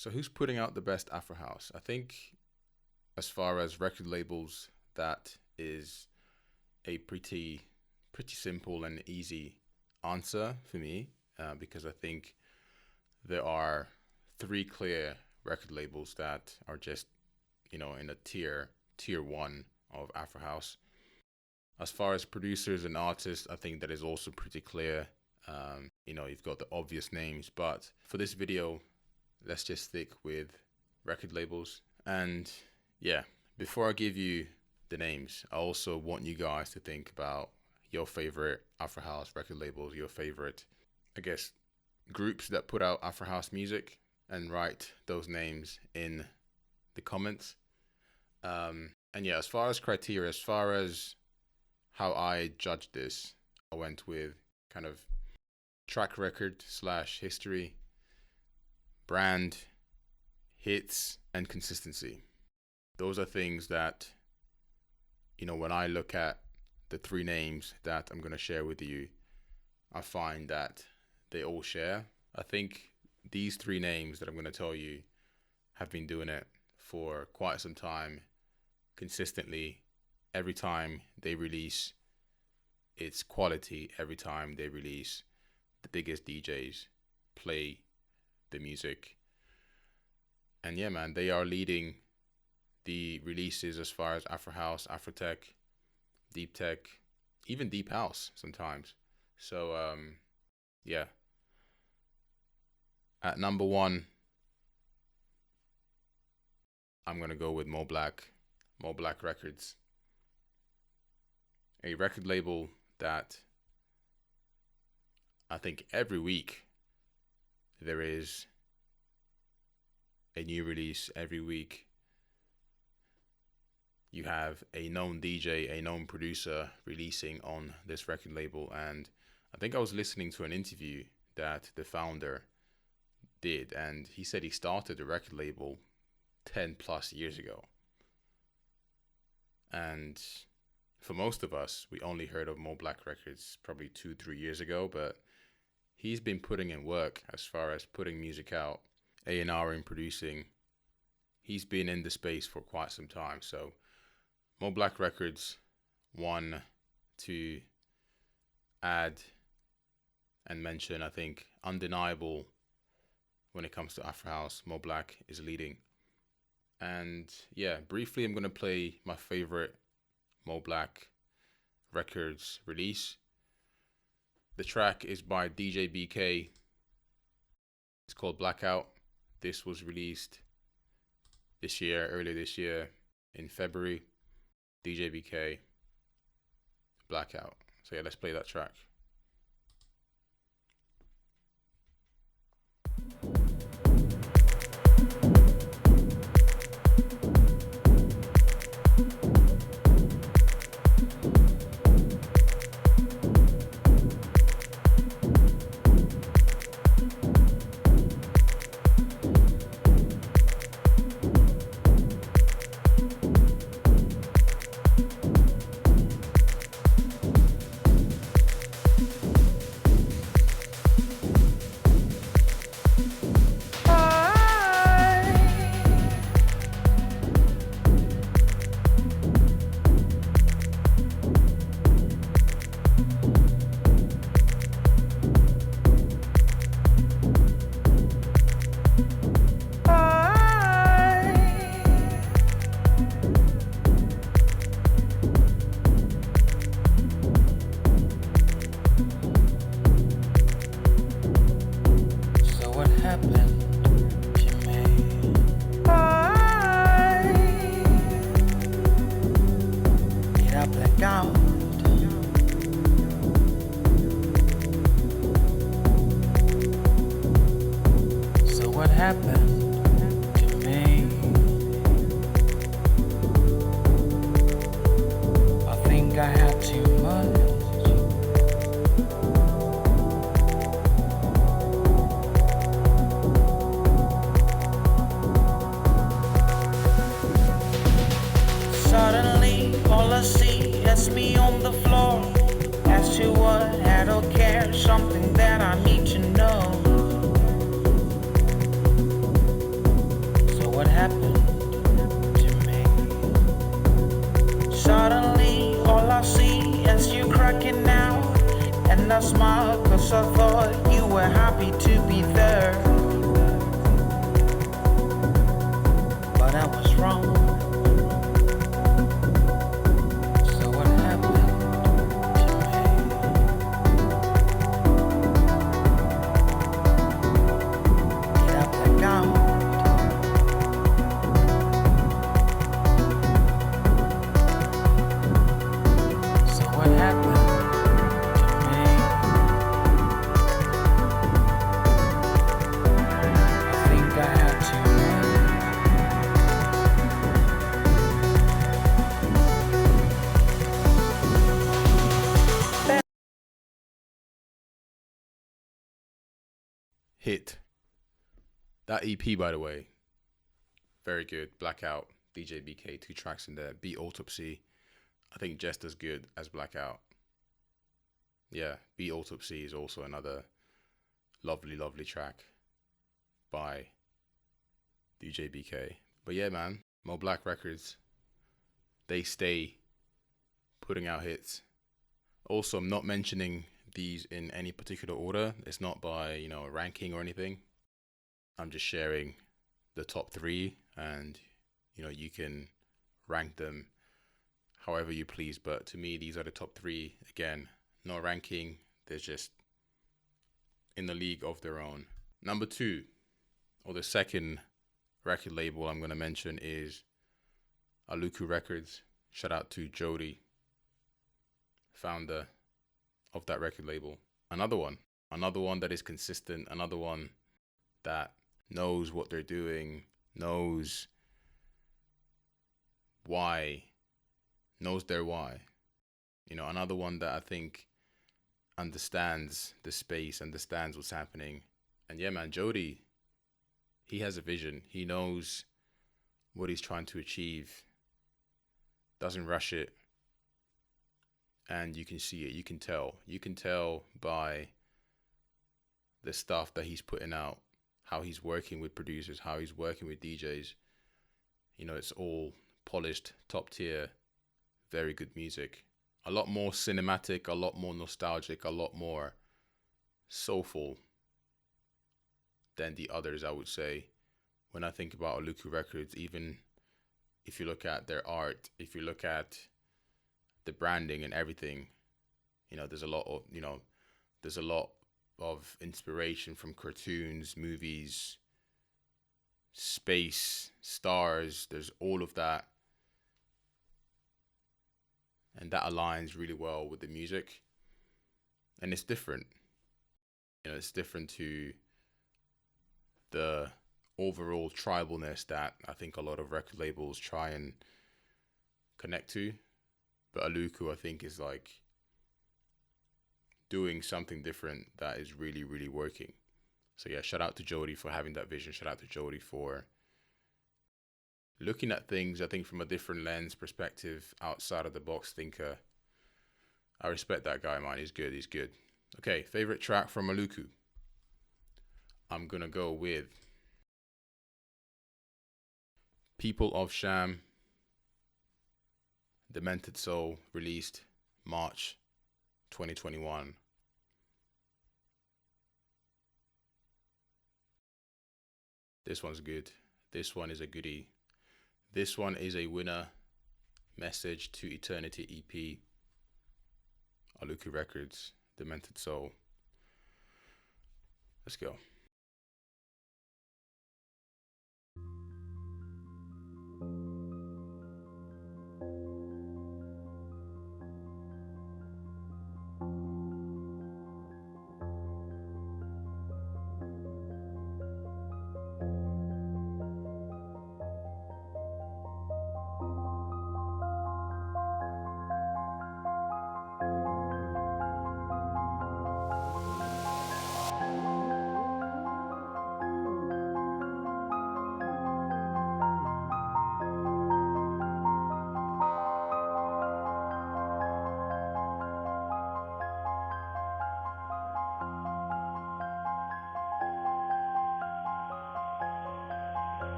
So who's putting out the best Afro house? I think as far as record labels, that is a pretty simple and easy answer for me, because I think there are three clear record labels that are just, in a tier one of Afro house. As far as producers and artists, I think that is also pretty clear. You've got the obvious names, but for this video, let's just stick with record labels. And yeah, before I give you the names, I also want you guys to think about your favorite Afro house record labels, your favorite, I guess, groups that put out Afro house music, and write those names in the comments. And yeah, as far as criteria, as far as how I judged this, I went with kind of track record / history, brand, hits, and consistency. Those are things that, when I look at the three names that I'm going to share with you, I find that they all share. I think these three names that I'm going to tell you have been doing it for quite some time, consistently. Every time they release, it's quality. Every time they release, the biggest DJs play the music. And yeah, man, they are leading the releases as far as Afro house, Afro tech, deep tech, even deep house sometimes. So yeah. At number one, I'm going to go with MoBlack Records. A record label that I think every week there is a new release. Every week you have a known DJ, a known producer releasing on this record label. And I think I was listening to an interview that the founder did, and he said he started the record label 10 plus years ago. And for most of us, we only heard of MoBlack Records probably 2-3 years ago, but he's been putting in work as far as putting music out, A&R and producing. He's been in the space for quite some time. So MoBlack Records, one to add and mention, I think undeniable when it comes to Afro house, MoBlack is leading. And yeah, briefly, I'm going to play my favorite MoBlack Records release. The track is by DJ BK. It's called Blackout. This was released earlier this year in February. DJ BK, Blackout. So yeah, let's play that track. I smiled, cause I thought you were happy to be there. But I was wrong. So what happened to me? Did I black out? So what happened? Hit. That EP, by the way, very good. Blackout, DJ BK, 2 tracks in there. Beat Autopsy, I think just as good as Blackout. Yeah, Beat Autopsy is also another lovely, lovely track by DJ BK. But yeah, man, MoBlack Records, they stay putting out hits. Also, I'm not mentioning these in any particular order. It's not by, ranking or anything. I'm just sharing the top 3, and, you can rank them however you please. But to me, these are the top 3. Again, no ranking. They're just in the league of their own. Number 2, or the second record label I'm going to mention, is Aluku Records. Shout out to Jody, founder of that record label. Another one that is consistent, another one that knows what they're doing, knows why, knows their why. Another one that I think understands the space, understands what's happening. And yeah, man, Jody, he has a vision. He knows what he's trying to achieve, doesn't rush it. And you can see it, you can tell by the stuff that he's putting out, how he's working with producers, how he's working with DJs. It's all polished, top tier, very good music. A lot more cinematic, a lot more nostalgic, a lot more soulful than the others, I would say. When I think about Aluku Records, even if you look at their art, if you look at the branding and everything, there's a lot of inspiration from cartoons, movies, space, stars. There's all of that, and that aligns really well with the music. And it's different. It's different to the overall tribalness that I think a lot of record labels try and connect to. But Aluku, I think, is like doing something different that is really, really working. So yeah, shout out to Jody for having that vision. Shout out to Jody for looking at things, I think, from a different lens, perspective, outside of the box thinker. I respect that guy, man. He's good. Okay, favorite track from Aluku. I'm going to go with People of Sham, Demented Soul, released March 2021. This one's good. This one is a goodie. This one is a winner. Message to Eternity EP. Aluku Records, Demented Soul. Let's go.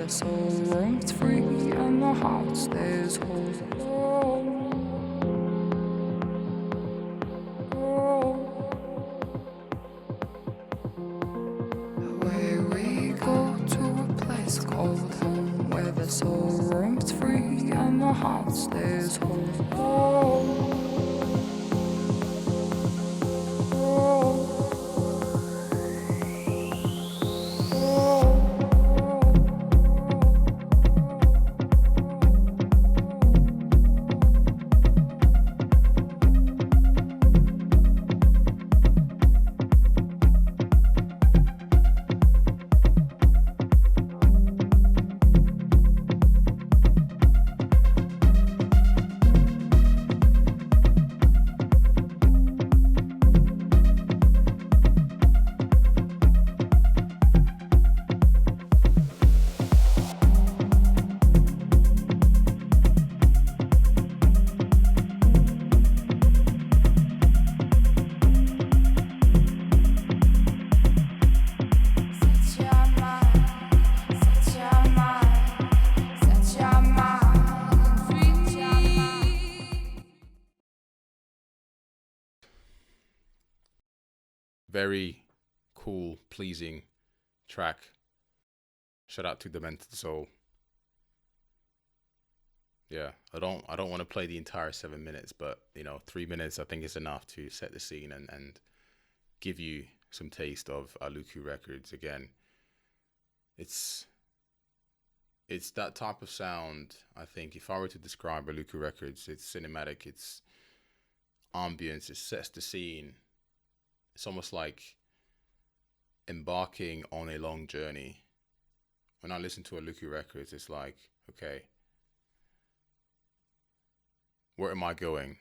the soul roams free and the heart stays whole. Away we go to a place called home, where the soul roams free and the heart stays whole. Very cool, pleasing track. Shout out to the Mental Soul. Yeah, I don't want to play the entire 7 minutes, but 3 minutes I think is enough to set the scene and give you some taste of Aluku Records. Again, it's that type of sound. I think if I were to describe Aluku Records, it's cinematic, it's ambience, it sets the scene. It's almost like embarking on a long journey. When I listen to Aluku Records, it's like, okay, where am I going?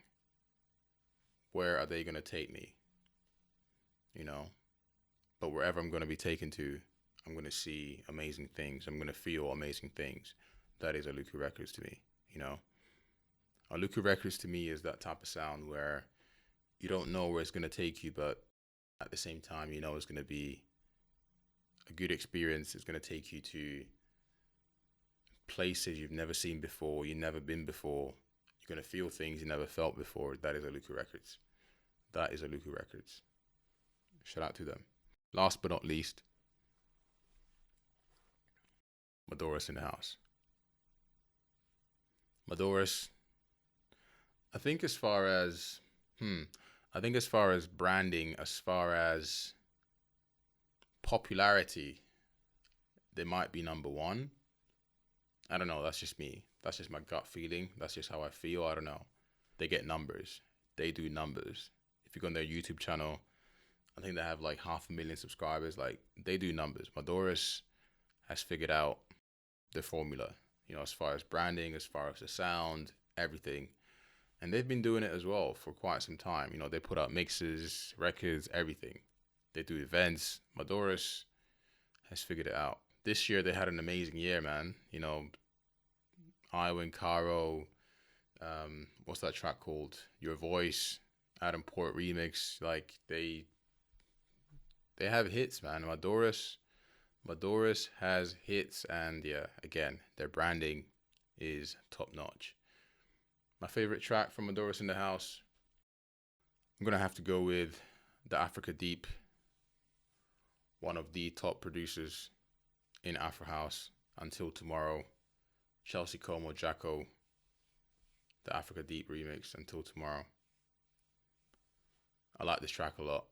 Where are they going to take me? But wherever I'm going to be taken to, I'm going to see amazing things. I'm going to feel amazing things. That is Aluku Records to me, Aluku Records to me is that type of sound where you don't know where it's going to take you, but at the same time, it's going to be a good experience. It's going to take you to places you've never seen before, you've never been before. You're going to feel things you never felt before. That is Aluku Records. That is Aluku Records. Shout out to them. Last but not least, Madoras in the house. Madoras, I think as far as branding, as far as popularity, they might be number one. I don't know. That's just me. That's just my gut feeling. That's just how I feel. I don't know. They get numbers. They do numbers. If you go on their YouTube channel, I think they have like 500,000 subscribers. Like, they do numbers. Madoras has figured out the formula, as far as branding, as far as the sound, everything. And they've been doing it as well for quite some time. They put out mixes, records, everything. They do events. Madoras has figured it out. This year they had an amazing year, man. Iowa and Caro, what's that track called? Your Voice, Adam Port remix. Like, they have hits, man. Madoras has hits, and yeah, again, their branding is top notch. My favorite track from Madoras in the house, I'm gonna have to go with the Africa Deep, one of the top producers in Afro House. Until Tomorrow, Chelsea Como Jacko, the Africa Deep remix, Until Tomorrow. I like this track a lot.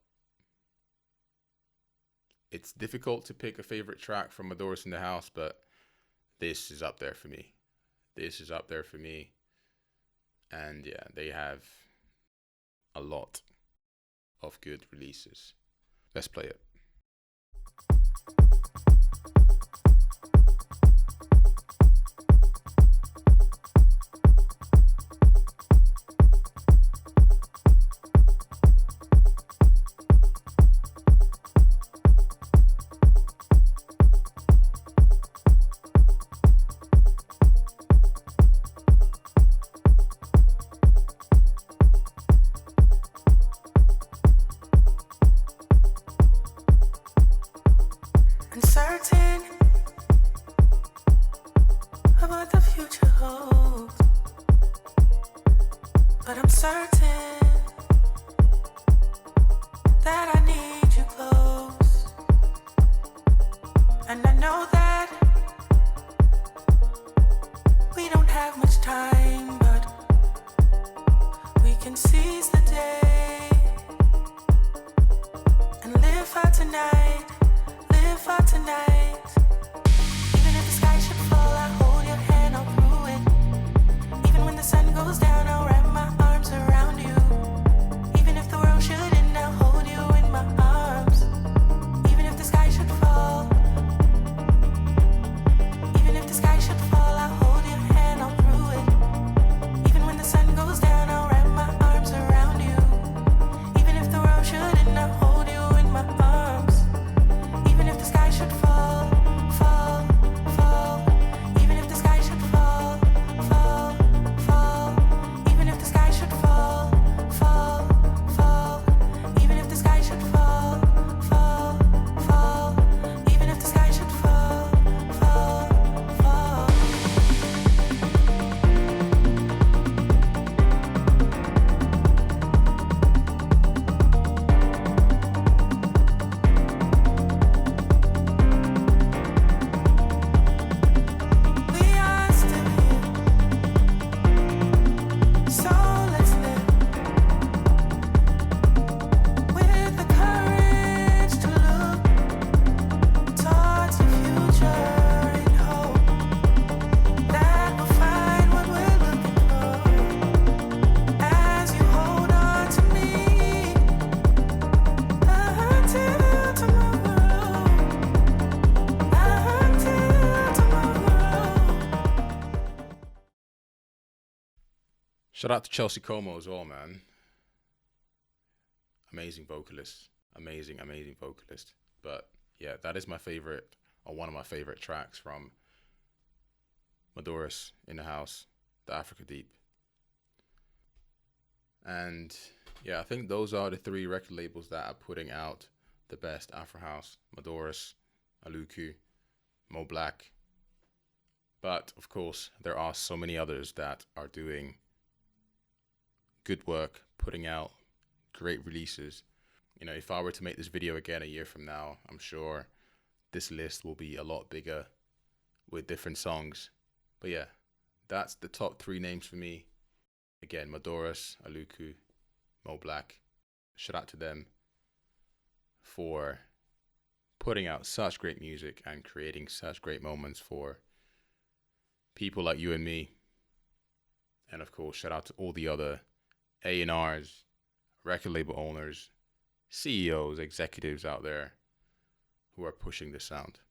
It's difficult to pick a favorite track from Madoras in the house, but this is up there for me. And yeah, they have a lot of good releases. Let's play it. certain that I need you close, and I know that we don't have much time, but we can seize the day and live for tonight, live for tonight. Even if the sky should fall, I hold your hand all through it. Even when the sun goes down, I'll wrap my arms around you. Even if the world should end, I'll hold you in my arms. Even if the sky should fall, even if the sky should fall, I'll hold your hand all through it. Even when the sun goes down, I'll wrap my arms around you. Even if the world should end, I'll hold you in my arms. Even if the sky should fall, fall, fall. Even if the sky should fall, fall, fall. Even if the sky should fall, fall, fall. Even if the sky should fall, fall, fall. Even if the sky should fall, fall, fall. We are still here, so let's live with the courage to look towards the future and hope that we'll find what we're looking for. As you hold on to me until tomorrow, until tomorrow. Shout out to Chelsea Como as well, man. Amazing vocalist. Amazing vocalist. But yeah, that is my favorite, or one of my favorite tracks from Madoras in the House, the Africa Deep. And yeah, I think those are the three record labels that are putting out the best Afro House: Madoras, Aluku, MoBlack. But of course, there are so many others that are doing good work, putting out great releases. You know, if I were to make this video again a year from now, I'm sure this list will be a lot bigger with different songs. But yeah, that's the top three names for me. Again, Madoras, Aluku, MoBlack. Shout out to them for putting out such great music and creating such great moments for people like you and me. And of course, shout out to all the other A&Rs, record label owners, CEOs, executives out there who are pushing this sound.